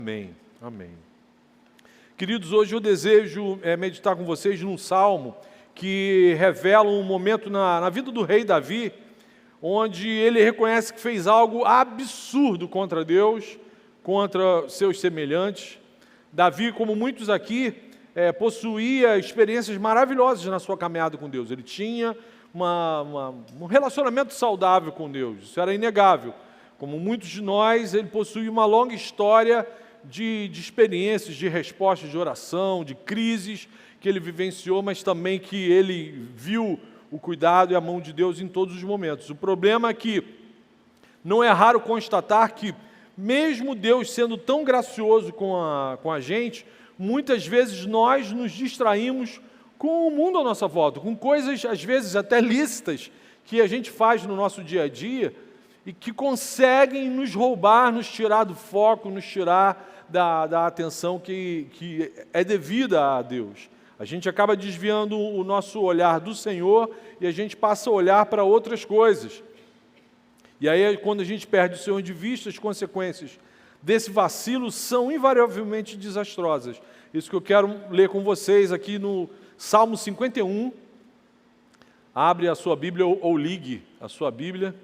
Amém, amém. Queridos, hoje eu desejo meditar com vocês num salmo que revela um momento na vida do rei Davi, onde ele reconhece que fez algo absurdo contra Deus, contra seus semelhantes. Davi, como muitos aqui, possuía experiências maravilhosas na sua caminhada com Deus. Ele tinha um relacionamento saudável com Deus, isso era inegável. Como muitos de nós, ele possui uma longa história de experiências, de respostas de oração, de crises que ele vivenciou, mas também que ele viu o cuidado e a mão de Deus em todos os momentos. O problema é que não é raro constatar que, mesmo Deus sendo tão gracioso com a gente, muitas vezes nós nos distraímos com o mundo à nossa volta, com coisas, às vezes, até lícitas, que a gente faz no nosso dia a dia e que conseguem nos roubar, nos tirar do foco, nos tirar da atenção que é devida a Deus. A gente acaba desviando o nosso olhar do Senhor e a gente passa a olhar para outras coisas. E aí, quando a gente perde o Senhor de vista, as consequências desse vacilo são invariavelmente desastrosas. Isso que eu quero ler com vocês aqui no Salmo 51. Abre a sua Bíblia ou ligue a sua Bíblia.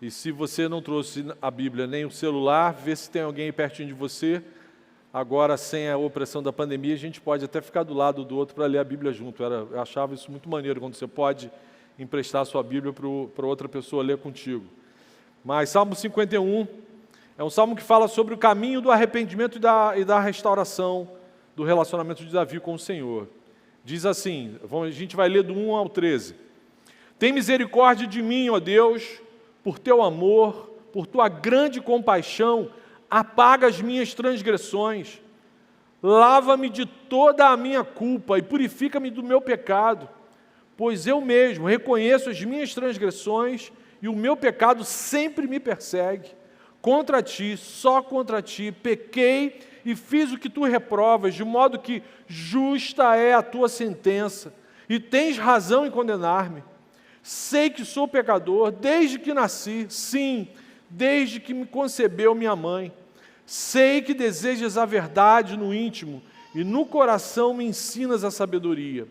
E se você não trouxe a Bíblia nem o celular, vê se tem alguém pertinho de você. Agora, sem a opressão da pandemia, a gente pode até ficar do lado do outro para ler a Bíblia junto. Eu achava isso muito maneiro, quando você pode emprestar a sua Bíblia para outra pessoa ler contigo. Mas Salmo 51 é um salmo que fala sobre o caminho do arrependimento e da restauração do relacionamento de Davi com o Senhor. Diz assim, a gente vai ler do 1 ao 13. Tem misericórdia de mim, ó Deus, por teu amor, por tua grande compaixão, apaga as minhas transgressões, lava-me de toda a minha culpa e purifica-me do meu pecado, pois eu mesmo reconheço as minhas transgressões e o meu pecado sempre me persegue. Contra ti, só contra ti, pequei e fiz o que tu reprovas, de modo que justa é a tua sentença e tens razão em condenar-me. Sei que sou pecador desde que nasci, sim, desde que me concebeu minha mãe. Sei que desejas a verdade no íntimo e no coração me ensinas a sabedoria.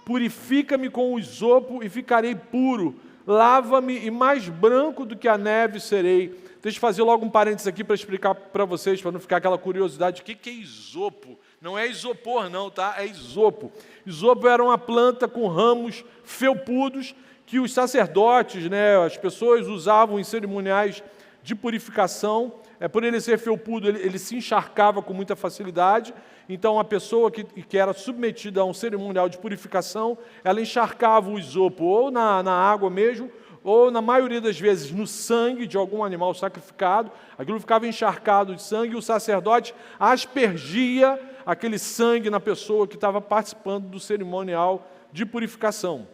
Purifica-me com o isopo e ficarei puro. Lava-me e mais branco do que a neve serei. Deixa eu fazer logo um parênteses aqui para explicar para vocês, para não ficar aquela curiosidade. O que é isopo? Não é isopor não, tá? É isopo. Isopo era uma planta com ramos felpudos que os sacerdotes, as pessoas usavam em cerimoniais de purificação. Por ele ser felpudo, ele se encharcava com muita facilidade. Então, a pessoa que era submetida a um cerimonial de purificação, ela encharcava o isopo ou na água mesmo, ou, na maioria das vezes, no sangue de algum animal sacrificado. Aquilo ficava encharcado de sangue e o sacerdote aspergia aquele sangue na pessoa que estava participando do cerimonial de purificação.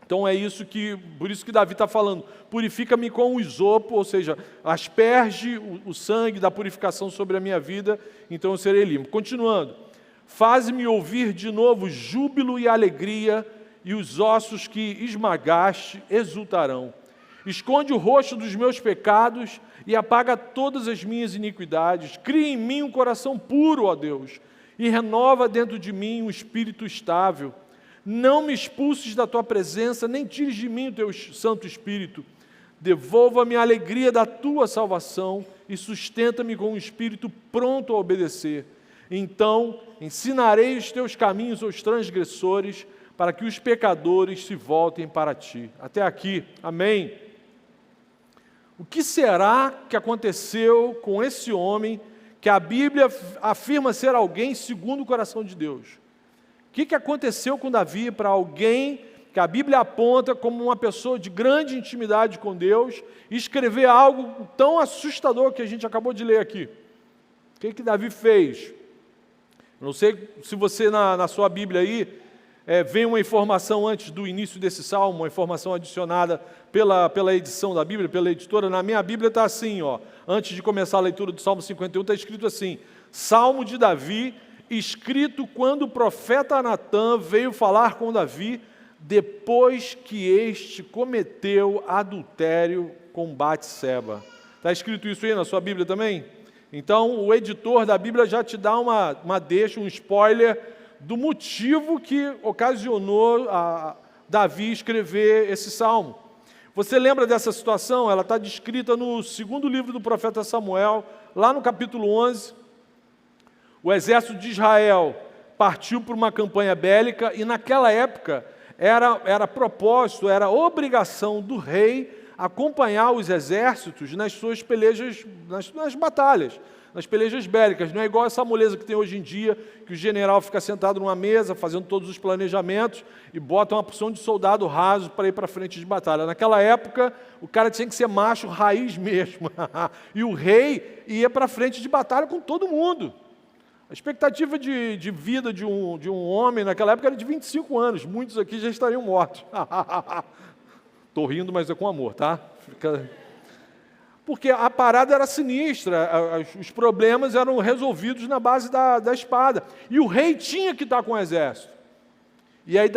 Então por isso que Davi está falando, purifica-me com o isopo, ou seja, asperge o sangue da purificação sobre a minha vida, então eu serei limpo. Continuando, faz-me ouvir de novo júbilo e alegria, e os ossos que esmagaste exultarão. Esconde o rosto dos meus pecados e apaga todas as minhas iniquidades. Cria em mim um coração puro, ó Deus, e renova dentro de mim um espírito estável. Não me expulses da tua presença, nem tires de mim o teu Santo Espírito. Devolva-me a alegria da tua salvação e sustenta-me com um espírito pronto a obedecer. Então ensinarei os teus caminhos aos transgressores, para que os pecadores se voltem para ti. Até aqui, amém? O que será que aconteceu com esse homem que a Bíblia afirma ser alguém segundo o coração de Deus? O que aconteceu com Davi para alguém que a Bíblia aponta como uma pessoa de grande intimidade com Deus e escrever algo tão assustador que a gente acabou de ler aqui? O que Davi fez? Eu não sei se você na sua Bíblia aí vem uma informação antes do início desse salmo, uma informação adicionada pela edição da Bíblia, pela editora. Na minha Bíblia está assim, antes de começar a leitura do Salmo 51, está escrito assim, Salmo de Davi, escrito quando o profeta Natã veio falar com Davi depois que este cometeu adultério com Batseba. Está escrito isso aí na sua Bíblia também? Então, o editor da Bíblia já te dá uma deixa, um spoiler do motivo que ocasionou a Davi escrever esse salmo. Você lembra dessa situação? Ela está descrita no segundo livro do profeta Samuel, lá no capítulo 11. O exército de Israel partiu por uma campanha bélica e naquela época era propósito, era obrigação do rei acompanhar os exércitos nas suas pelejas, nas batalhas, nas pelejas bélicas. Não é igual essa moleza que tem hoje em dia, que o general fica sentado numa mesa, fazendo todos os planejamentos, e bota uma porção de soldado raso para ir para frente de batalha. Naquela época, o cara tinha que ser macho raiz mesmo. E o rei ia para frente de batalha com todo mundo. A expectativa de vida de um homem naquela época era de 25 anos. Muitos aqui já estariam mortos. Estou rindo, mas é com amor, tá? Porque a parada era sinistra, os problemas eram resolvidos na base da espada. E o rei tinha que estar com o exército. E aí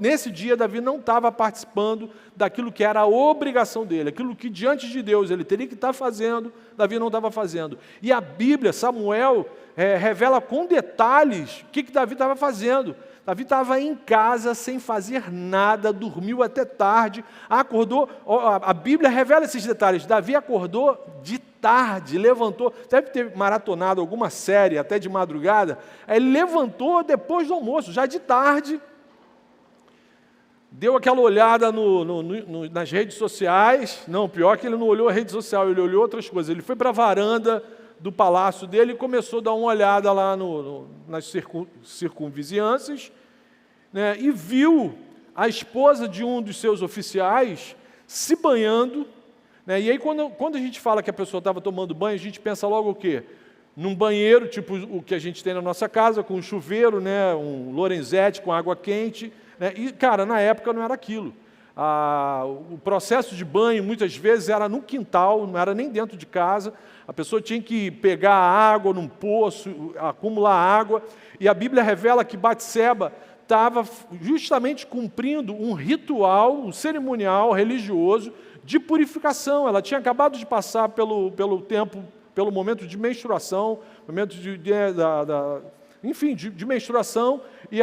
nesse dia, Davi não estava participando daquilo que era a obrigação dele, aquilo que diante de Deus ele teria que estar fazendo, Davi não estava fazendo. E a Bíblia, Samuel, revela com detalhes o que Davi estava fazendo. Davi estava em casa sem fazer nada, dormiu até tarde, acordou, a Bíblia revela esses detalhes, Davi acordou de tarde, levantou, deve ter maratonado alguma série até de madrugada, aí ele levantou depois do almoço, já de tarde, deu aquela olhada nas redes sociais, não, pior que ele não olhou a rede social, ele olhou outras coisas, ele foi para a varanda do palácio dele e começou a dar uma olhada lá nas circunvizinhanças, né, e viu a esposa de um dos seus oficiais se banhando, né, e aí quando a gente fala que a pessoa estava tomando banho, a gente pensa logo o quê? Num banheiro, tipo o que a gente tem na nossa casa, com um chuveiro, né, um Lorenzetti com água quente, né, e cara, na época não era aquilo. O processo de banho muitas vezes era no quintal, não era nem dentro de casa, a pessoa tinha que pegar água num poço, acumular água, e a Bíblia revela que Batseba estava justamente cumprindo um ritual, um cerimonial religioso de purificação. Ela tinha acabado de passar pelo momento de menstruação, momento de menstruação, e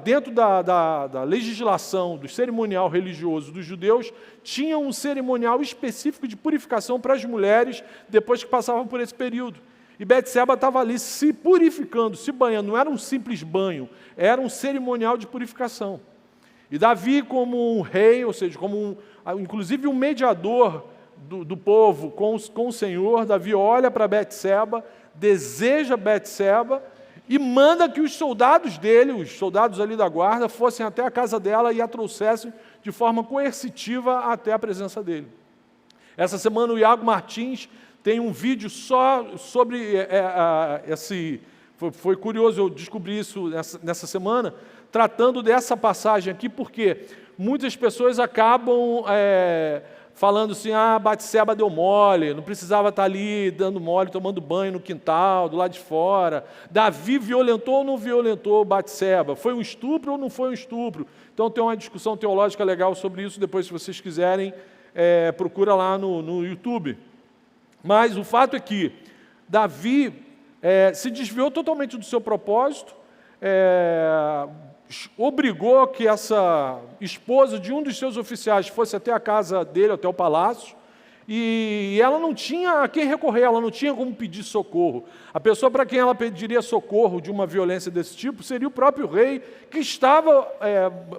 dentro da legislação do cerimonial religioso dos judeus, tinha um cerimonial específico de purificação para as mulheres depois que passavam por esse período. E Batseba estava ali se purificando, se banhando, não era um simples banho, era um cerimonial de purificação. E Davi, como um rei, ou seja, inclusive um mediador do povo com o Senhor, Davi olha para Batseba, deseja Batseba, e manda que os soldados dele, os soldados ali da guarda, fossem até a casa dela e a trouxessem de forma coercitiva até a presença dele. Essa semana o Iago Martins tem um vídeo só sobre esse... Foi curioso, eu descobri isso nessa semana, tratando dessa passagem aqui, porque muitas pessoas acabam falando assim, Batseba deu mole, não precisava estar ali dando mole, tomando banho no quintal, do lado de fora. Davi violentou ou não violentou Batseba? Foi um estupro ou não foi um estupro? Então tem uma discussão teológica legal sobre isso, depois se vocês quiserem, procura lá no YouTube. Mas o fato é que Davi se desviou totalmente do seu propósito, obrigou que essa esposa de um dos seus oficiais fosse até a casa dele, até o palácio, e ela não tinha a quem recorrer, ela não tinha como pedir socorro. A pessoa para quem ela pediria socorro de uma violência desse tipo seria o próprio rei que estava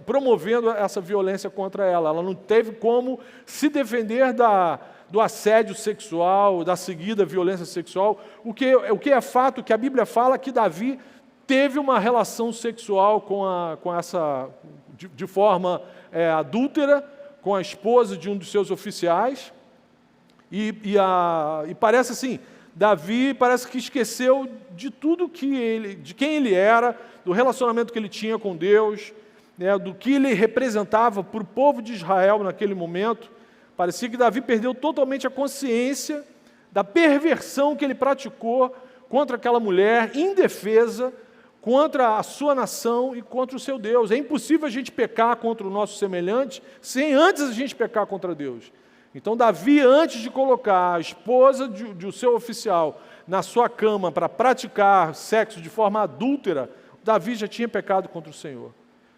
promovendo essa violência contra ela. Ela não teve como se defender do assédio sexual, da seguida violência sexual. O que é fato, que a Bíblia fala que Davi teve uma relação sexual com essa, de forma adúltera, com a esposa de um dos seus oficiais, e parece assim, Davi parece que esqueceu de tudo de quem ele era, do relacionamento que ele tinha com Deus, né, do que ele representava para o povo de Israel naquele momento. Parecia que Davi perdeu totalmente a consciência da perversão que ele praticou contra aquela mulher indefesa, contra a sua nação e contra o seu Deus. É impossível a gente pecar contra o nosso semelhante sem antes a gente pecar contra Deus. Então Davi, antes de colocar a esposa de seu oficial na sua cama para praticar sexo de forma adúltera, Davi já tinha pecado contra o Senhor.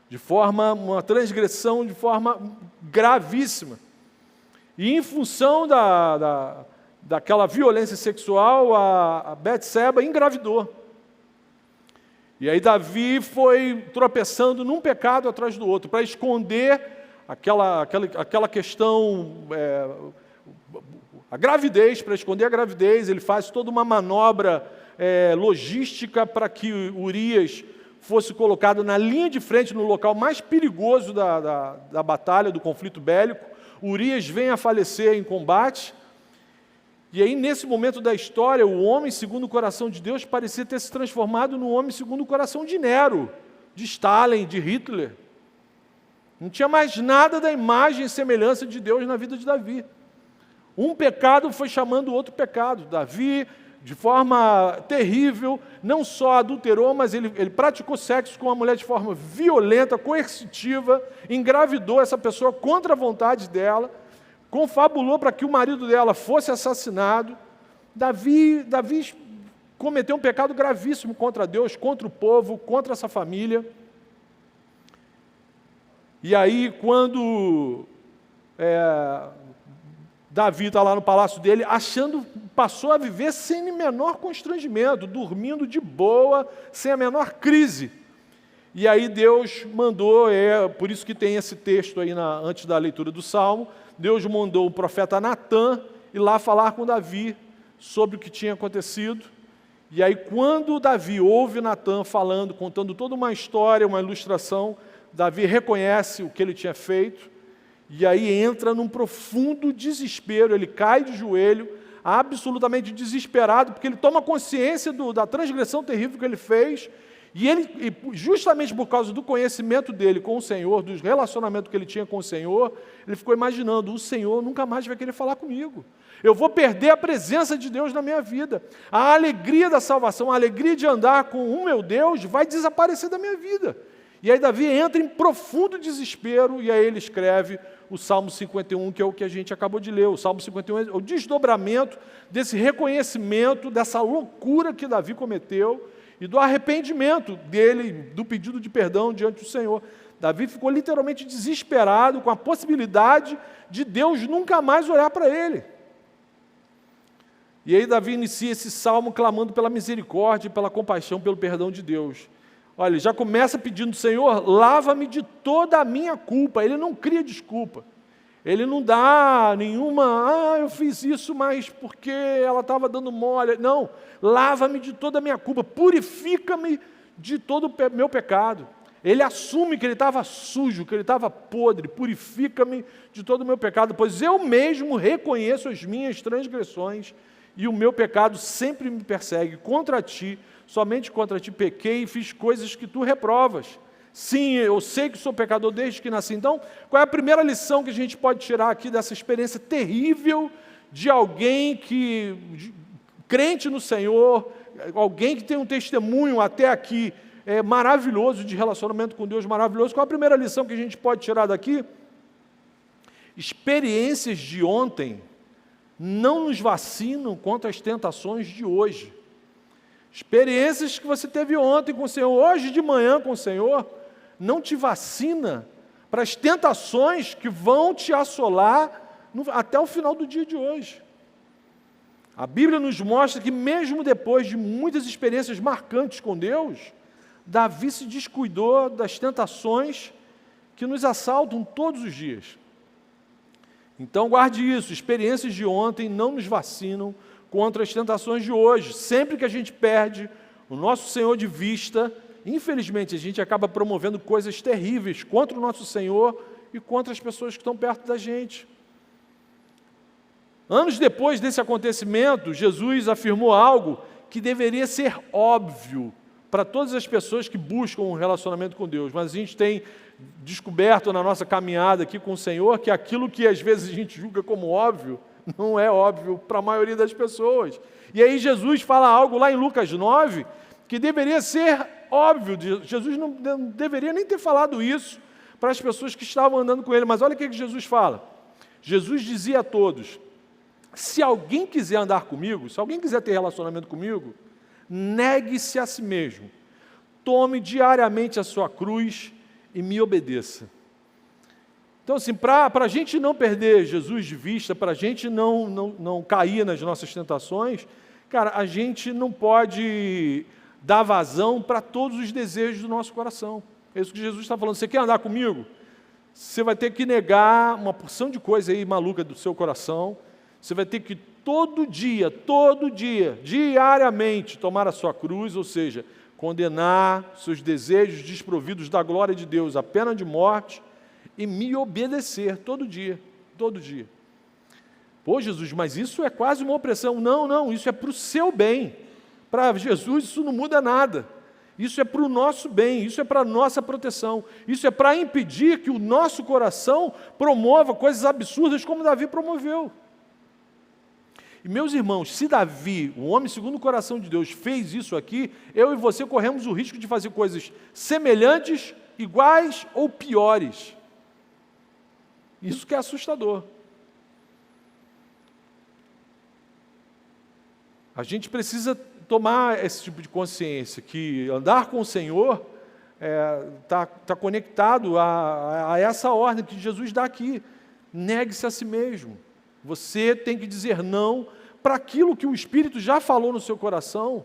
De forma, uma transgressão de forma gravíssima. E em função daquela violência sexual, a Betseba engravidou. E aí Davi foi tropeçando num pecado atrás do outro, para esconder aquela questão, a gravidez, para esconder a gravidez, ele faz toda uma manobra logística para que Urias fosse colocado na linha de frente, no local mais perigoso da batalha, do conflito bélico. Urias vem a falecer em combate, e aí nesse momento da história, o homem segundo o coração de Deus parecia ter se transformado no homem segundo o coração de Nero, de Stalin, de Hitler. Não tinha mais nada da imagem e semelhança de Deus na vida de Davi. Um pecado foi chamando o outro pecado. Davi, de forma terrível, não só adulterou, mas ele praticou sexo com uma mulher de forma violenta, coercitiva, engravidou essa pessoa contra a vontade dela, confabulou para que o marido dela fosse assassinado. Davi cometeu um pecado gravíssimo contra Deus, contra o povo, contra essa família. E aí, quando Davi está lá no palácio dele, passou a viver sem menor constrangimento, dormindo de boa, sem a menor crise. E aí Deus mandou, por isso que tem esse texto aí antes da leitura do Salmo, Deus mandou o profeta Natã ir lá falar com Davi sobre o que tinha acontecido. E aí quando Davi ouve Natã falando, contando toda uma história, uma ilustração, Davi reconhece o que ele tinha feito, e aí entra num profundo desespero, ele cai de joelho, absolutamente desesperado, porque ele toma consciência da transgressão terrível que ele fez, e justamente por causa do conhecimento dele com o Senhor, do relacionamento que ele tinha com o Senhor, ele ficou imaginando, o Senhor nunca mais vai querer falar comigo. Eu vou perder a presença de Deus na minha vida. A alegria da salvação, a alegria de andar com o meu Deus vai desaparecer da minha vida. E aí Davi entra em profundo desespero, e aí ele escreve o Salmo 51, que é o que a gente acabou de ler. O Salmo 51 é o desdobramento desse reconhecimento, dessa loucura que Davi cometeu, e do arrependimento dele, do pedido de perdão diante do Senhor. Davi ficou literalmente desesperado com a possibilidade de Deus nunca mais olhar para ele. E aí Davi inicia esse salmo clamando pela misericórdia, pela compaixão, pelo perdão de Deus. Olha, ele já começa pedindo, Senhor, lava-me de toda a minha culpa. Ele não cria desculpa. Ele não dá nenhuma, eu fiz isso, mas porque ela estava dando mole. Não, lava-me de toda a minha culpa, purifica-me de todo o meu pecado. Ele assume que ele estava sujo, que ele estava podre, purifica-me de todo o meu pecado, pois eu mesmo reconheço as minhas transgressões e o meu pecado sempre me persegue. Contra ti, somente contra ti pequei e fiz coisas que tu reprovas. Sim, eu sei que sou pecador desde que nasci. Então, qual é a primeira lição que a gente pode tirar aqui dessa experiência terrível de alguém crente no Senhor, alguém que tem um testemunho até aqui maravilhoso, de relacionamento com Deus maravilhoso? Qual é a primeira lição que a gente pode tirar daqui? Experiências de ontem não nos vacinam contra as tentações de hoje. Experiências que você teve ontem com o Senhor, hoje de manhã com o Senhor, não te vacina para as tentações que vão te assolar até o final do dia de hoje. A Bíblia nos mostra que mesmo depois de muitas experiências marcantes com Deus, Davi se descuidou das tentações que nos assaltam todos os dias. Então guarde isso, experiências de ontem não nos vacinam contra as tentações de hoje. Sempre que a gente perde o nosso Senhor de vista, infelizmente a gente acaba promovendo coisas terríveis contra o nosso Senhor e contra as pessoas que estão perto da gente. Anos depois desse acontecimento, Jesus afirmou algo que deveria ser óbvio para todas as pessoas que buscam um relacionamento com Deus, mas a gente tem descoberto na nossa caminhada aqui com o Senhor que aquilo que às vezes a gente julga como óbvio, não é óbvio para a maioria das pessoas. E aí Jesus fala algo lá em Lucas 9, que deveria ser óbvio, Jesus não deveria nem ter falado isso para as pessoas que estavam andando com ele, mas olha o que Jesus fala. Jesus dizia a todos: se alguém quiser andar comigo, se alguém quiser ter relacionamento comigo, negue-se a si mesmo, tome diariamente a sua cruz e me obedeça. Então, assim, para a gente não perder Jesus de vista, para a gente não cair nas nossas tentações, cara, a gente não pode dar vazão para todos os desejos do nosso coração. É isso que Jesus está falando. Você quer andar comigo? Você vai ter que negar uma porção de coisa aí maluca do seu coração. Você vai ter que todo dia, diariamente, tomar a sua cruz, ou seja, condenar seus desejos desprovidos da glória de Deus, a pena de morte, e me obedecer todo dia, todo dia. Pô, Jesus, mas isso é quase uma opressão. Não, isso é para o seu bem. Para Jesus isso não muda nada. Isso é para o nosso bem, isso é para a nossa proteção. Isso é para impedir que o nosso coração promova coisas absurdas como Davi promoveu. E meus irmãos, se Davi, o homem segundo o coração de Deus, fez isso aqui, eu e você corremos o risco de fazer coisas semelhantes, iguais ou piores. Isso que é assustador. A gente precisa tomar esse tipo de consciência, que andar com o Senhor está conectado a essa ordem que Jesus dá aqui. Negue-se a si mesmo. Você tem que dizer não para aquilo que o Espírito já falou no seu coração,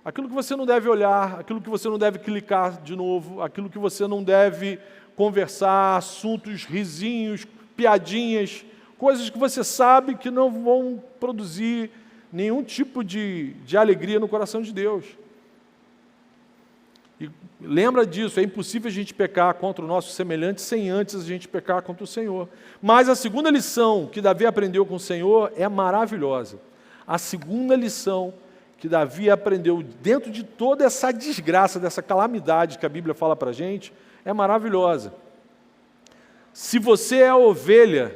aquilo que você não deve olhar, aquilo que você não deve clicar de novo, aquilo que você não deve conversar, assuntos, risinhos, piadinhas, coisas que você sabe que não vão produzir nenhum tipo de alegria no coração de Deus. E lembra disso, é impossível a gente pecar contra o nosso semelhante sem antes a gente pecar contra o Senhor. Mas a segunda lição que Davi aprendeu com o Senhor é maravilhosa. A segunda lição que Davi aprendeu dentro de toda essa desgraça, dessa calamidade que a Bíblia fala para a gente, é maravilhosa. Se você é a ovelha,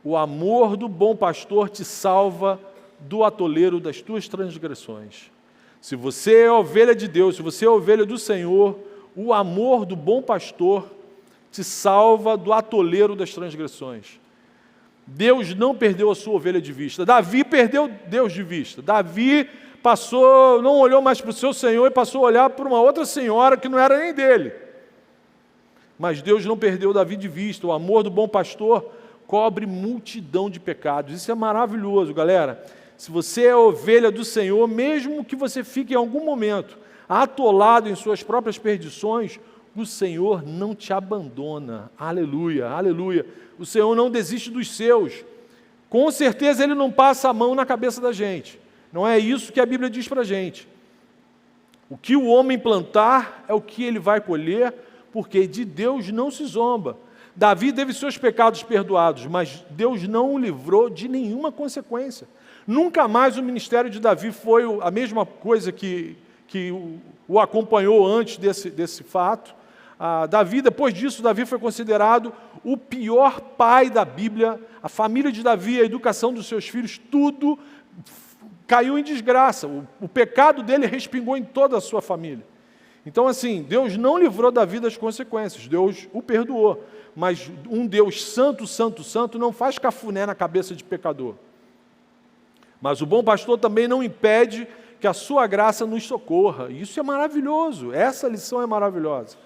o amor do bom pastor te salva do atoleiro das tuas transgressões. Se você é a ovelha de Deus, se você é a ovelha do Senhor, o amor do bom pastor te salva do atoleiro das transgressões. Deus não perdeu a sua ovelha de vista. Davi perdeu Deus de vista. Davi não olhou mais para o seu Senhor e passou a olhar para uma outra senhora que não era nem dele. Mas Deus não perdeu Davi de vista. O amor do bom pastor cobre multidão de pecados. Isso é maravilhoso, galera. Se você é ovelha do Senhor, mesmo que você fique em algum momento atolado em suas próprias perdições, o Senhor não te abandona. Aleluia, aleluia. O Senhor não desiste dos seus. Com certeza Ele não passa a mão na cabeça da gente. Não é isso que a Bíblia diz para a gente. O que o homem plantar é o que ele vai colher, porque de Deus não se zomba. Davi teve seus pecados perdoados, mas Deus não o livrou de nenhuma consequência. Nunca mais o ministério de Davi foi a mesma coisa que o acompanhou antes desse fato. Depois disso, Davi foi considerado o pior pai da Bíblia. A família de Davi, a educação dos seus filhos, tudo caiu em desgraça. O pecado dele respingou em toda a sua família. Então, assim, Deus não livrou Davi das consequências, Deus o perdoou. Mas um Deus santo, santo, santo não faz cafuné na cabeça de pecador. Mas o bom pastor também não impede que a sua graça nos socorra. E isso é maravilhoso, essa lição é maravilhosa.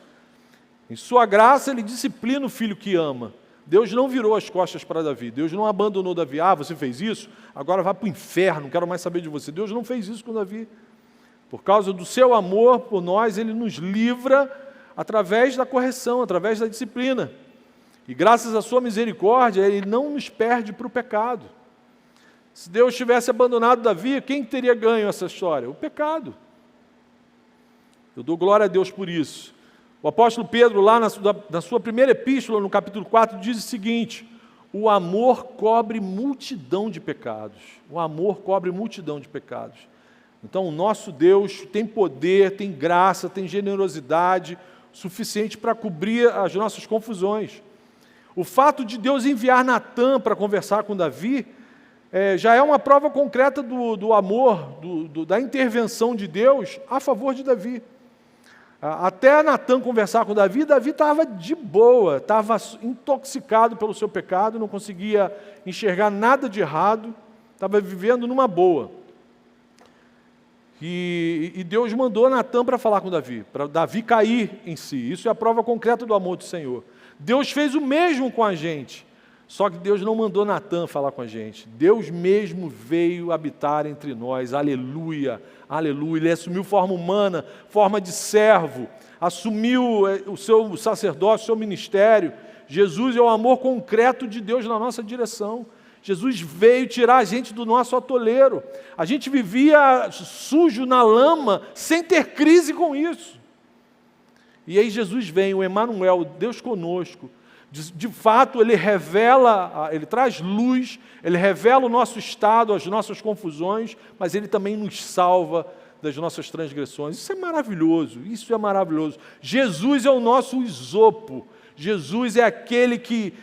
Em sua graça ele disciplina o filho que ama. Deus não virou as costas para Davi, Deus não abandonou Davi. Você fez isso? Agora vai para o inferno, não quero mais saber de você. Deus não fez isso com Davi. Por causa do seu amor por nós, Ele nos livra através da correção, através da disciplina. E graças à sua misericórdia, Ele não nos perde para o pecado. Se Deus tivesse abandonado Davi, quem teria ganho essa história? O pecado. Eu dou glória a Deus por isso. O apóstolo Pedro, lá na sua primeira epístola, no capítulo 4, diz o seguinte: o amor cobre multidão de pecados. O amor cobre multidão de pecados. Então, o nosso Deus tem poder, tem graça, tem generosidade suficiente para cobrir as nossas confusões. O fato de Deus enviar Natã para conversar com Davi já é uma prova concreta do amor, da intervenção de Deus a favor de Davi. Até Natan conversar com Davi, Davi estava de boa, estava intoxicado pelo seu pecado, não conseguia enxergar nada de errado, estava vivendo numa boa. E Deus mandou Natan para falar com Davi, para Davi cair em si. Isso é a prova concreta do amor do Senhor. Deus fez o mesmo com a gente, só que Deus não mandou Natan falar com a gente. Deus mesmo veio habitar entre nós, aleluia, aleluia. Ele assumiu forma humana, forma de servo, assumiu o seu sacerdócio, o seu ministério. Jesus é o amor concreto de Deus na nossa direção. Jesus veio tirar a gente do nosso atoleiro. A gente vivia sujo na lama, sem ter crise com isso. E aí Jesus vem, o Emanuel, Deus conosco. De fato, Ele revela, Ele traz luz, Ele revela o nosso estado, as nossas confusões, mas Ele também nos salva das nossas transgressões. Isso é maravilhoso, isso é maravilhoso. Jesus é o nosso isopo. Jesus é aquele que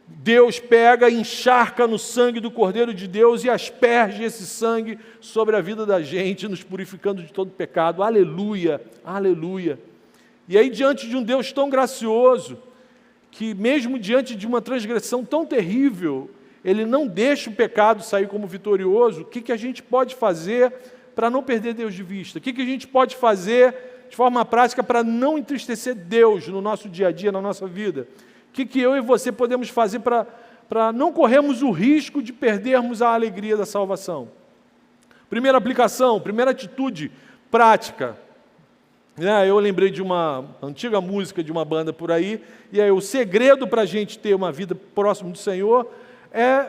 Deus pega, encharca no sangue do Cordeiro de Deus e asperge esse sangue sobre a vida da gente, nos purificando de todo pecado. Aleluia, aleluia. E aí, diante de um Deus tão gracioso, que mesmo diante de uma transgressão tão terrível, Ele não deixa o pecado sair como vitorioso, o que a gente pode fazer para não perder Deus de vista? O que a gente pode fazer de forma prática para não entristecer Deus no nosso dia a dia, na nossa vida? O que eu e você podemos fazer para não corrermos o risco de perdermos a alegria da salvação? Primeira aplicação, primeira atitude prática. Eu lembrei de uma antiga música de uma banda por aí, e aí o segredo para a gente ter uma vida próxima do Senhor é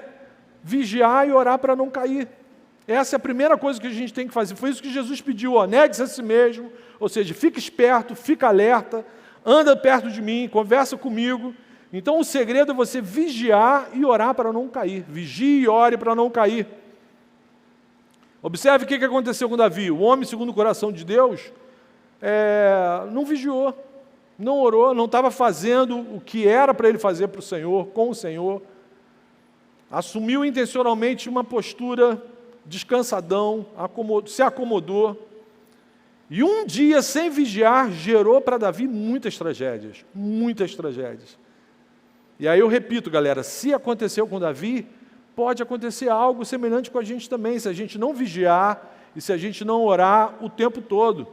vigiar e orar para não cair. Essa é a primeira coisa que a gente tem que fazer. Foi isso que Jesus pediu, negue-se a si mesmo, ou seja, fica esperto, fica alerta, anda perto de mim, conversa comigo. Então o segredo é você vigiar e orar para não cair. Vigie e ore para não cair. Observe o que aconteceu com Davi. O homem segundo o coração de Deus não vigiou, não orou, não estava fazendo o que era para ele fazer para o Senhor, com o Senhor. Assumiu intencionalmente uma postura descansadão, se acomodou. E um dia sem vigiar gerou para Davi muitas tragédias, muitas tragédias. E aí eu repito, galera, se aconteceu com Davi, pode acontecer algo semelhante com a gente também, se a gente não vigiar e se a gente não orar o tempo todo.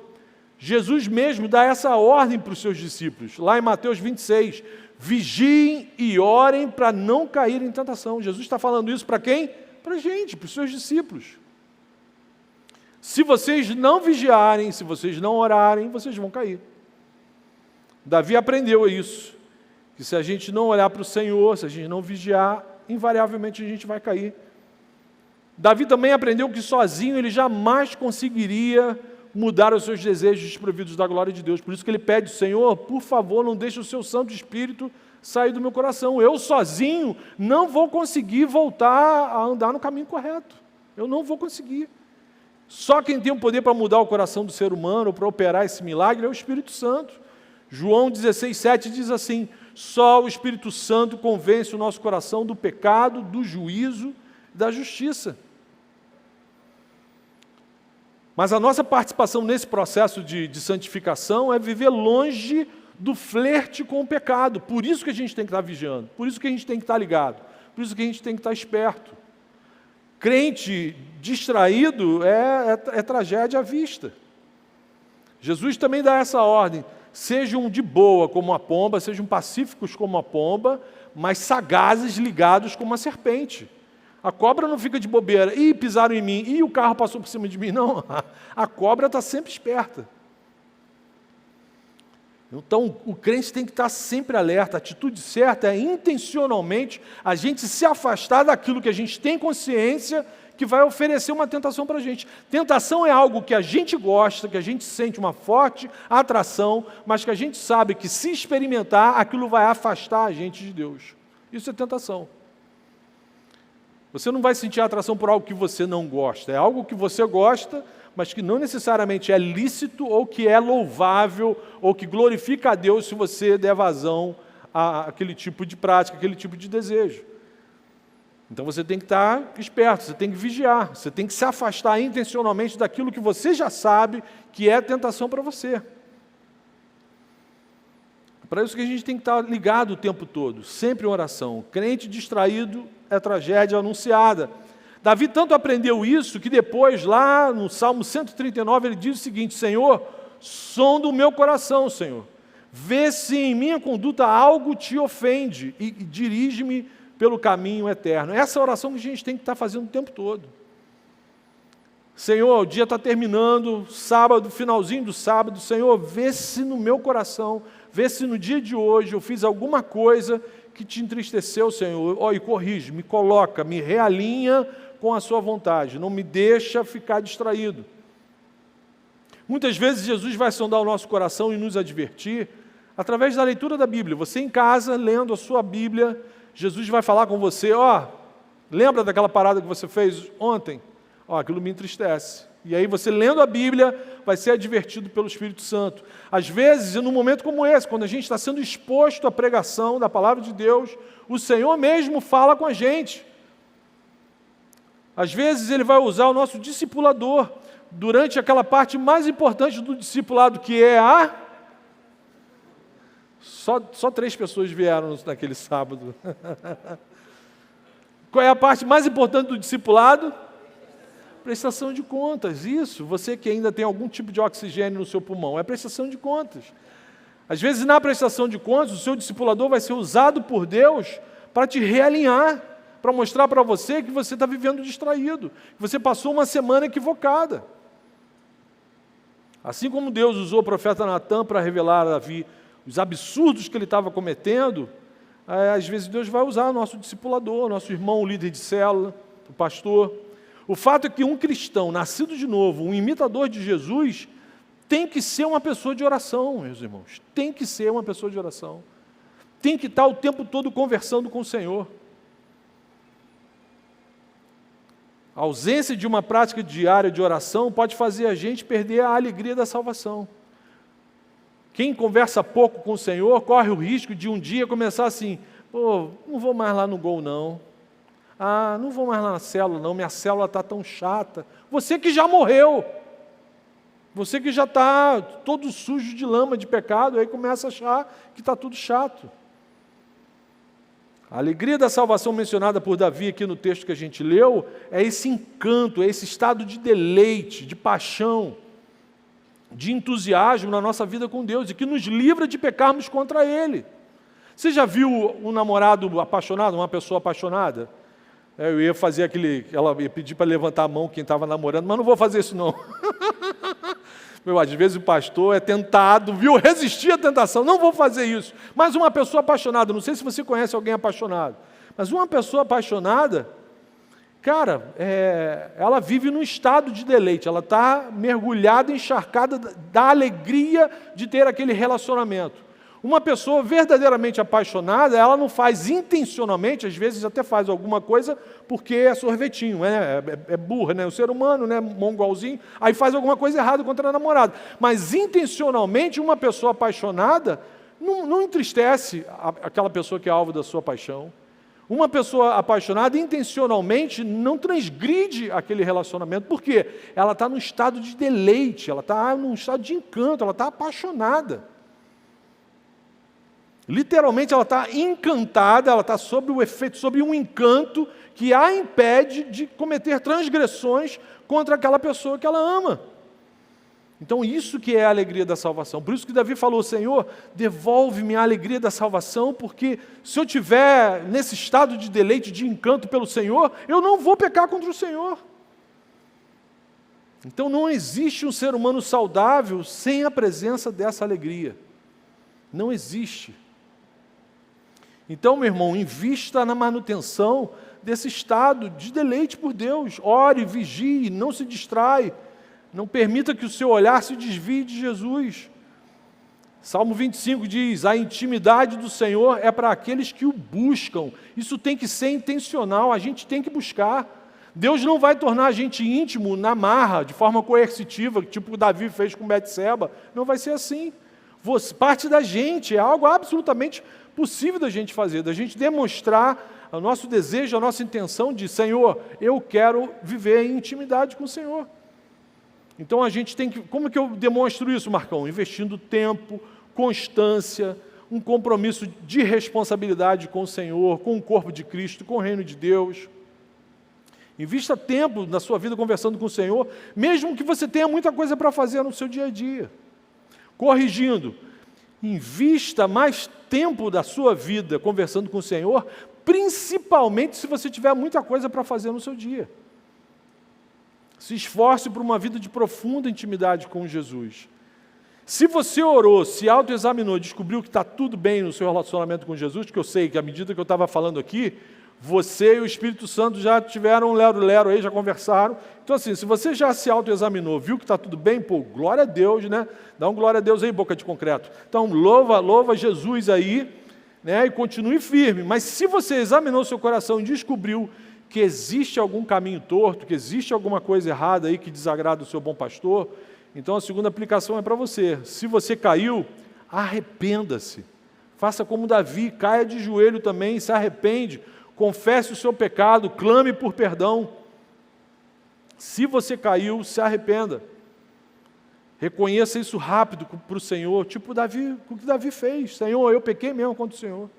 Jesus mesmo dá essa ordem para os seus discípulos, lá em Mateus 26, vigiem e orem para não cair em tentação. Jesus está falando isso para quem? Para a gente, para os seus discípulos. Se vocês não vigiarem, se vocês não orarem, vocês vão cair. Davi aprendeu isso, que se a gente não olhar para o Senhor, se a gente não vigiar, invariavelmente a gente vai cair. Davi também aprendeu que sozinho ele jamais conseguiria mudar os seus desejos desprovidos da glória de Deus. Por isso que ele pede, Senhor, por favor, não deixe o seu Santo Espírito sair do meu coração. Eu sozinho não vou conseguir voltar a andar no caminho correto. Eu não vou conseguir. Só quem tem o poder para mudar o coração do ser humano, para operar esse milagre, é o Espírito Santo. João 16,7 diz assim, só o Espírito Santo convence o nosso coração do pecado, do juízo, da justiça. Mas a nossa participação nesse processo de santificação é viver longe do flerte com o pecado. Por isso que a gente tem que estar vigiando, por isso que a gente tem que estar ligado, por isso que a gente tem que estar esperto. Crente distraído é tragédia à vista. Jesus também dá essa ordem, sejam de boa como a pomba, sejam pacíficos como a pomba, mas sagazes ligados como a serpente. A cobra não fica de bobeira, pisaram em mim, o carro passou por cima de mim. Não, a cobra está sempre esperta. Então, o crente tem que estar sempre alerta. A atitude certa é, intencionalmente, a gente se afastar daquilo que a gente tem consciência que vai oferecer uma tentação para a gente. Tentação é algo que a gente gosta, que a gente sente uma forte atração, mas que a gente sabe que, se experimentar, aquilo vai afastar a gente de Deus. Isso é tentação. Você não vai sentir atração por algo que você não gosta. É algo que você gosta, mas que não necessariamente é lícito, ou que é louvável, ou que glorifica a Deus se você der vazão àquele tipo de prática, aquele tipo de desejo. Então você tem que estar esperto, você tem que vigiar, você tem que se afastar intencionalmente daquilo que você já sabe que é tentação para você. Para isso que a gente tem que estar ligado o tempo todo, sempre em oração. Crente distraído é tragédia anunciada. Davi tanto aprendeu isso que depois, lá no Salmo 139, ele diz o seguinte: Senhor, sonda o meu coração, Senhor. Vê se em minha conduta algo te ofende e dirige-me pelo caminho eterno. Essa é a oração que a gente tem que estar fazendo o tempo todo. Senhor, o dia está terminando, sábado, finalzinho do sábado, Senhor, vê se no meu coração, vê se no dia de hoje eu fiz alguma coisa que te entristeceu, Senhor, e corrige, me coloca, me realinha com a sua vontade, não me deixa ficar distraído. Muitas vezes Jesus vai sondar o nosso coração e nos advertir através da leitura da Bíblia. Você em casa, lendo a sua Bíblia, Jesus vai falar com você: lembra daquela parada que você fez ontem? Aquilo me entristece. E aí você, lendo a Bíblia, vai ser advertido pelo Espírito Santo. Às vezes, num momento como esse, quando a gente está sendo exposto à pregação da Palavra de Deus, o Senhor mesmo fala com a gente. Às vezes Ele vai usar o nosso discipulador, durante aquela parte mais importante do discipulado, que é a... Só 3 pessoas vieram naquele sábado. Qual é a parte mais importante do discipulado? Prestação de contas, isso. Você que ainda tem algum tipo de oxigênio no seu pulmão, é prestação de contas. Às vezes, na prestação de contas, o seu discipulador vai ser usado por Deus para te realinhar, para mostrar para você que você está vivendo distraído, que você passou uma semana equivocada. Assim como Deus usou o profeta Natan para revelar a Davi os absurdos que ele estava cometendo, às vezes Deus vai usar o nosso discipulador, nosso irmão, o líder de célula, o pastor. O fato é que um cristão, nascido de novo, um imitador de Jesus, tem que ser uma pessoa de oração, meus irmãos. Tem que ser uma pessoa de oração. Tem que estar o tempo todo conversando com o Senhor. A ausência de uma prática diária de oração pode fazer a gente perder a alegria da salvação. Quem conversa pouco com o Senhor corre o risco de um dia começar assim: não vou mais lá no Gol, não. Não vou mais lá na célula, não, minha célula está tão chata. Você que já morreu, você que já está todo sujo de lama, de pecado, aí começa a achar que está tudo chato. A alegria da salvação mencionada por Davi aqui no texto que a gente leu, é esse encanto, é esse estado de deleite, de paixão, de entusiasmo na nossa vida com Deus, e que nos livra de pecarmos contra Ele. Você já viu um namorado apaixonado, uma pessoa apaixonada? Eu ia fazer ela ia pedir para levantar a mão quem estava namorando, mas não vou fazer isso não. Às vezes o pastor é tentado, resistir à tentação, não vou fazer isso. Mas uma pessoa apaixonada, não sei se você conhece alguém apaixonado, mas uma pessoa apaixonada, cara, ela vive num estado de deleite, ela está mergulhada, encharcada da alegria de ter aquele relacionamento. Uma pessoa verdadeiramente apaixonada, ela não faz intencionalmente, às vezes até faz alguma coisa porque é sorvetinho, é burra, né? O ser humano, né? Mongolzinho, aí faz alguma coisa errada contra a namorada. Mas intencionalmente, uma pessoa apaixonada não entristece aquela pessoa que é alvo da sua paixão. Uma pessoa apaixonada, intencionalmente, não transgride aquele relacionamento. Por quê? Ela está num estado de deleite, ela está num estado de encanto, ela está apaixonada. Literalmente, ela está encantada, ela está sob o efeito, sob um encanto que a impede de cometer transgressões contra aquela pessoa que ela ama. Então, isso que é a alegria da salvação. Por isso que Davi falou: Senhor, devolve-me a alegria da salvação, porque se eu estiver nesse estado de deleite, de encanto pelo Senhor, eu não vou pecar contra o Senhor. Então, não existe um ser humano saudável sem a presença dessa alegria. Não existe. Então, meu irmão, invista na manutenção desse estado de deleite por Deus. Ore, vigie, não se distrai. Não permita que o seu olhar se desvie de Jesus. Salmo 25 diz: a intimidade do Senhor é para aqueles que o buscam. Isso tem que ser intencional, a gente tem que buscar. Deus não vai tornar a gente íntimo na marra, de forma coercitiva, tipo o Davi fez com Betseba. Não vai ser assim. Parte da gente, é algo absolutamente possível da gente fazer, da gente demonstrar o nosso desejo, a nossa intenção de: Senhor, eu quero viver em intimidade com o Senhor. Então a gente tem que... Como que eu demonstro isso, Marcão? Investindo tempo, constância, um compromisso de responsabilidade com o Senhor, com o corpo de Cristo, com o reino de Deus. Invista tempo na sua vida conversando com o Senhor, mesmo que você tenha muita coisa para fazer no seu dia a dia. Corrigindo, invista mais tempo da sua vida conversando com o Senhor, principalmente se você tiver muita coisa para fazer no seu dia. Se esforce por uma vida de profunda intimidade com Jesus. Se você orou, se autoexaminou, descobriu que está tudo bem no seu relacionamento com Jesus, que eu sei que à medida que eu estava falando aqui, você e o Espírito Santo já tiveram um lero-lero aí, já conversaram. Então assim, se você já se autoexaminou, viu que está tudo bem, pô, glória a Deus, né? Dá um glória a Deus aí, boca de concreto. Então louva Jesus aí, né? E continue firme. Mas se você examinou seu coração e descobriu que existe algum caminho torto, que existe alguma coisa errada aí que desagrada o seu bom pastor, então a segunda aplicação é para você. Se você caiu, arrependa-se. Faça como Davi, caia de joelho também, se arrepende, confesse o seu pecado, clame por perdão. Se você caiu, se arrependa. Reconheça isso rápido para o Senhor, tipo o que Davi fez. Senhor, eu pequei mesmo contra o Senhor.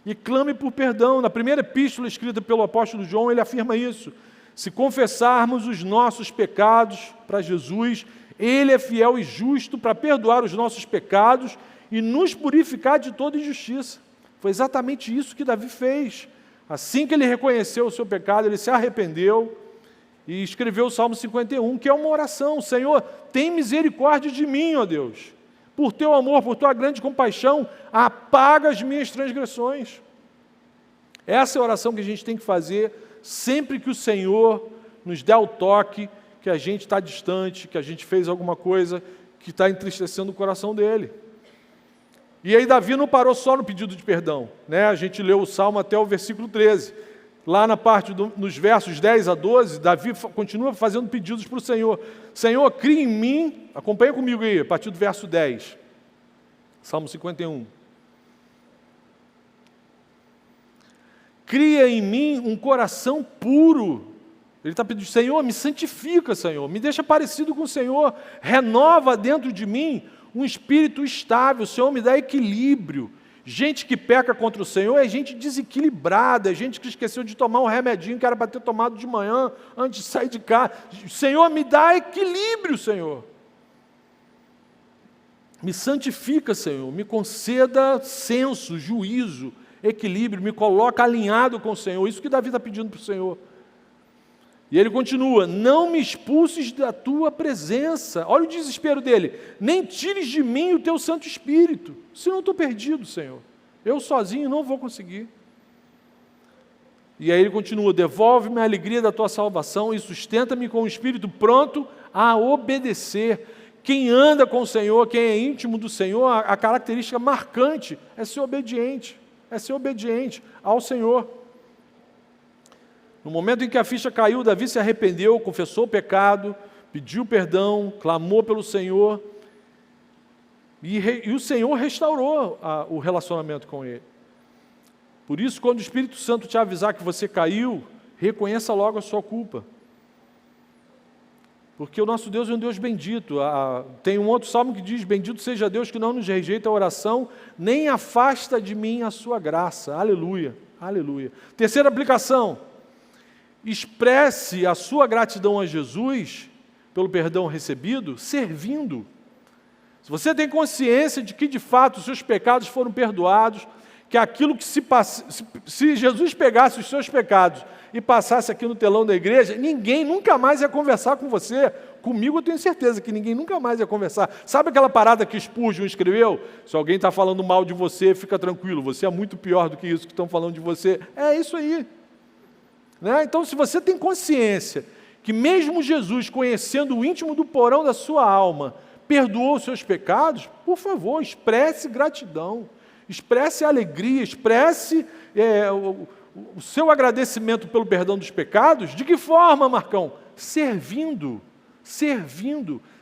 E clame por perdão. Na primeira epístola escrita pelo apóstolo João, ele afirma isso. Se confessarmos os nossos pecados para Jesus, Ele é fiel e justo para perdoar os nossos pecados e nos purificar de toda injustiça. Foi exatamente isso que Davi fez. Assim que ele reconheceu o seu pecado, ele se arrependeu e escreveu o Salmo 51, que é uma oração. Senhor, tem misericórdia de mim, ó Deus. Por teu amor, por tua grande compaixão, apaga as minhas transgressões. Essa é a oração que a gente tem que fazer sempre que o Senhor nos der o toque que a gente está distante, que a gente fez alguma coisa que está entristecendo o coração dele. E aí Davi não parou só no pedido de perdão, né? A gente leu o Salmo até o versículo 13. Lá na parte, nos versos 10 a 12, Davi continua fazendo pedidos para o Senhor. Senhor, cria em mim, acompanha comigo aí, a partir do verso 10. Salmo 51. Cria em mim um coração puro. Ele está pedindo, Senhor, me santifica, Senhor, me deixa parecido com o Senhor, renova dentro de mim um espírito estável, o Senhor me dá equilíbrio. Gente que peca contra o Senhor é gente desequilibrada, é gente que esqueceu de tomar um remedinho que era para ter tomado de manhã, antes de sair de casa. Senhor, me dá equilíbrio, Senhor. Me santifica, Senhor, me conceda senso, juízo, equilíbrio, me coloca alinhado com o Senhor. Isso que Davi está pedindo para o Senhor. E ele continua, não me expulses da tua presença. Olha o desespero dele. Nem tires de mim o teu Santo Espírito. Senão eu estou perdido, Senhor. Eu sozinho não vou conseguir. E aí ele continua, devolve-me a alegria da tua salvação e sustenta-me com o espírito pronto a obedecer. Quem anda com o Senhor, quem é íntimo do Senhor, a característica marcante é ser obediente. É ser obediente ao Senhor. No momento em que a ficha caiu, Davi se arrependeu, confessou o pecado, pediu perdão, clamou pelo Senhor, e o Senhor restaurou o relacionamento com ele. Por isso, quando o Espírito Santo te avisar que você caiu, reconheça logo a sua culpa. Porque o nosso Deus é um Deus bendito. Tem um outro salmo que diz, bendito seja Deus que não nos rejeita a oração, nem afasta de mim a sua graça. Aleluia, aleluia. Terceira aplicação. Expresse a sua gratidão a Jesus pelo perdão recebido, servindo. Se você tem consciência de que, de fato, os seus pecados foram perdoados, que aquilo que se Jesus pegasse os seus pecados e passasse aqui no telão da igreja, ninguém nunca mais ia conversar com você. Comigo eu tenho certeza que ninguém nunca mais ia conversar. Sabe aquela parada que Spurgeon escreveu? Se alguém está falando mal de você, fica tranquilo, você é muito pior do que isso que estão falando de você. É isso aí. Né? Então, se você tem consciência que mesmo Jesus, conhecendo o íntimo do porão da sua alma, perdoou os seus pecados, por favor, expresse gratidão, expresse alegria, expresse o seu agradecimento pelo perdão dos pecados. De que forma, Marcão? Servindo.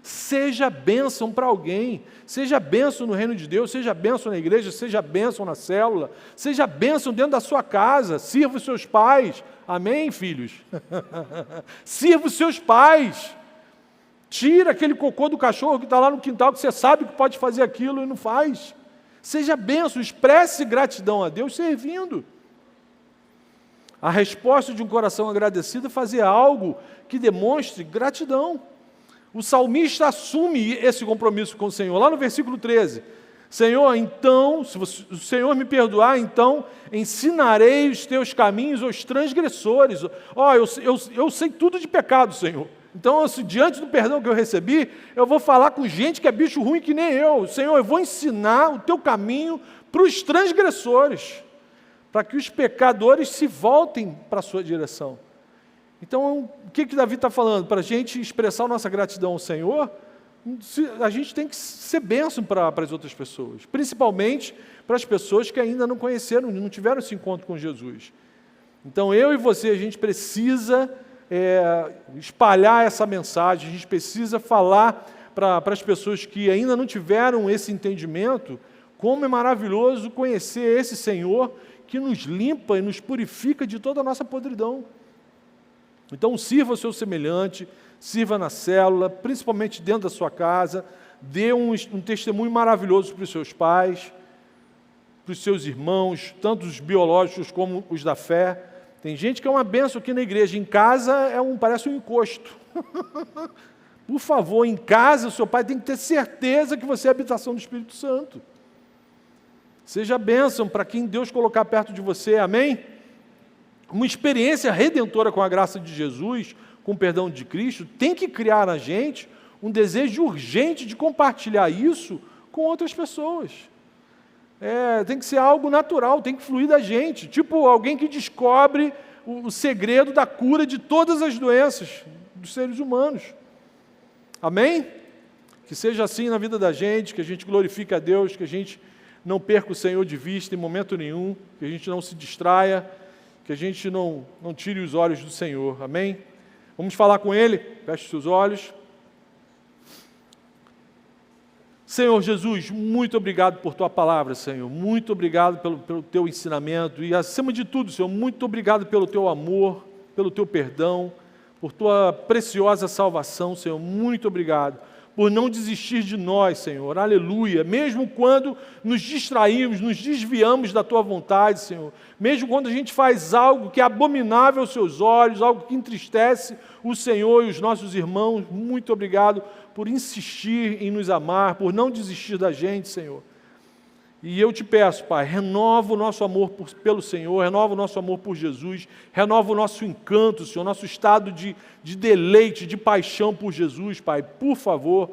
Seja bênção para alguém, seja bênção no reino de Deus, seja bênção na igreja, seja bênção na célula, seja bênção dentro da sua casa, sirva os seus pais, amém, filhos? Sirva os seus pais, tira aquele cocô do cachorro que está lá no quintal, que você sabe que pode fazer aquilo e não faz, Seja bênção, expresse gratidão a Deus servindo. A resposta de um coração agradecido é fazer algo que demonstre gratidão. O salmista assume esse compromisso com o Senhor, lá no versículo 13. Senhor, então, se o Senhor me perdoar, então ensinarei os teus caminhos aos transgressores. Eu sei tudo de pecado, Senhor. Então, diante do perdão que eu recebi, eu vou falar com gente que é bicho ruim que nem eu. Senhor, eu vou ensinar o teu caminho para os transgressores, para que os pecadores se voltem para a sua direção. Então, o que Davi está falando? Para a gente expressar a nossa gratidão ao Senhor, a gente tem que ser bênção para as outras pessoas, principalmente para as pessoas que ainda não conheceram, não tiveram esse encontro com Jesus. Então, eu e você, a gente precisa espalhar essa mensagem, a gente precisa falar para as pessoas que ainda não tiveram esse entendimento, como é maravilhoso conhecer esse Senhor que nos limpa e nos purifica de toda a nossa podridão. Então, sirva o seu semelhante, sirva na célula, principalmente dentro da sua casa, dê um testemunho maravilhoso para os seus pais, para os seus irmãos, tanto os biológicos como os da fé. Tem gente que é uma bênção aqui na igreja, em casa parece um encosto. Por favor, em casa, o seu pai tem que ter certeza que você é a habitação do Espírito Santo. Seja bênção para quem Deus colocar perto de você, amém? Uma experiência redentora com a graça de Jesus, com o perdão de Cristo, tem que criar na gente um desejo urgente de compartilhar isso com outras pessoas. Tem que ser algo natural, tem que fluir da gente. Tipo alguém que descobre o segredo da cura de todas as doenças dos seres humanos. Amém? Que seja assim na vida da gente, que a gente glorifique a Deus, que a gente não perca o Senhor de vista em momento nenhum, que a gente não se distraia, que a gente não tire os olhos do Senhor. Amém? Vamos falar com Ele? Feche os seus olhos. Senhor Jesus, muito obrigado por Tua palavra, Senhor. Muito obrigado pelo Teu ensinamento. E, acima de tudo, Senhor, muito obrigado pelo Teu amor, pelo Teu perdão, por Tua preciosa salvação, Senhor. Muito obrigado por não desistir de nós, Senhor. Aleluia. Mesmo quando nos distraímos, nos desviamos da Tua vontade, Senhor. Mesmo quando a gente faz algo que é abominável aos Seus olhos, algo que entristece o Senhor e os nossos irmãos, muito obrigado por insistir em nos amar, por não desistir da gente, Senhor. E eu te peço, Pai, renova o nosso amor pelo Senhor, renova o nosso amor por Jesus, renova o nosso encanto, Senhor, nosso estado de deleite, de paixão por Jesus, Pai. Por favor,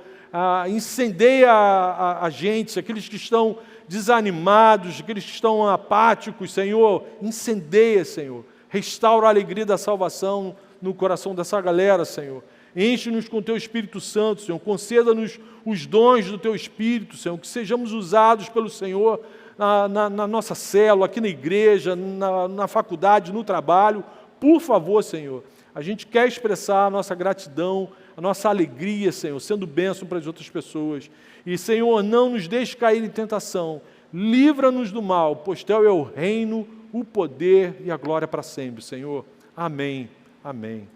incendeia a gente, aqueles que estão desanimados, aqueles que estão apáticos, Senhor, incendeia, Senhor. Restaura a alegria da salvação no coração dessa galera, Senhor. Enche-nos com o Teu Espírito Santo, Senhor. Conceda-nos os dons do Teu Espírito, Senhor. Que sejamos usados pelo Senhor na nossa célula, aqui na igreja, na faculdade, no trabalho. Por favor, Senhor. A gente quer expressar a nossa gratidão, a nossa alegria, Senhor, sendo bênção para as outras pessoas. E, Senhor, não nos deixe cair em tentação. Livra-nos do mal, pois Teu é o reino, o poder e a glória para sempre, Senhor. Amém. Amém.